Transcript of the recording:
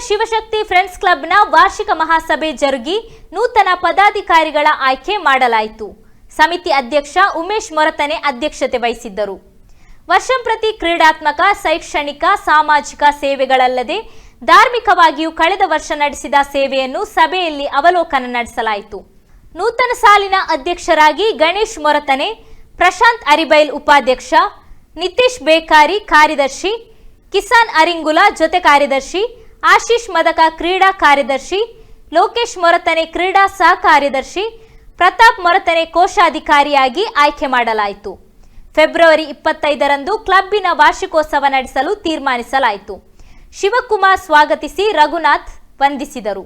Shivashakti friends ಕ್ಲಬ್ನ ವಾರ್ಷಿಕ ಮಹಾಸಭೆ ಜರುಗಿ ನೂತನ ಪದಾಧಿಕಾರಿಗಳ ಆಯ್ಕೆ ಮಾಡಲಾಯಿತು. ಸಮಿತಿ ಅಧ್ಯಕ್ಷ ಉಮೇಶ್ ಮೊರತನೆ ಅಧ್ಯಕ್ಷತೆ ವಹಿಸಿದ್ದರು. ವರ್ಷಂಪ್ರತಿ ಕ್ರೀಡಾತ್ಮಕ, ಶೈಕ್ಷಣಿಕ, ಸಾಮಾಜಿಕ ಸೇವೆಗಳಲ್ಲದೆ ಧಾರ್ಮಿಕವಾಗಿಯೂ ಕಳೆದ ವರ್ಷ ನಡೆಸಿದ ಸೇವೆಯನ್ನು ಸಭೆಯಲ್ಲಿ ಅವಲೋಕನ ನಡೆಸಲಾಯಿತು. ನೂತನ ಸಾಲಿನ ಅಧ್ಯಕ್ಷರಾಗಿ ಗಣೇಶ್ ಮೊರತನೆ, ಪ್ರಶಾಂತ್ ಅರಿಬೈಲ್ ಉಪಾಧ್ಯಕ್ಷ, ನಿತೀಶ್ ಬೇಕಾರಿ ಕಾರ್ಯದರ್ಶಿ, ಕಿಸಾನ್ ಅರಿಂಗುಲ ಜೊತೆ ಕಾರ್ಯದರ್ಶಿ, ಆಶೀಶ್ ಮದಕ ಕ್ರೀಡಾ ಕಾರ್ಯದರ್ಶಿ, ಲೋಕೇಶ್ ಮೊರತನೆ ಕ್ರೀಡಾ ಸಹ ಕಾರ್ಯದರ್ಶಿ, ಪ್ರತಾಪ್ ಮೊರತನೆ ಕೋಶಾಧಿಕಾರಿಯಾಗಿ ಆಯ್ಕೆ ಮಾಡಲಾಯಿತು. ಫೆಬ್ರವರಿ 25ರಂದು ಕ್ಲಬ್ಬಿನ ವಾರ್ಷಿಕೋತ್ಸವ ನಡೆಸಲು ತೀರ್ಮಾನಿಸಲಾಯಿತು. ಶಿವಕುಮಾರ್ ಸ್ವಾಗತಿಸಿ ರಘುನಾಥ್ ವಂದಿಸಿದರು.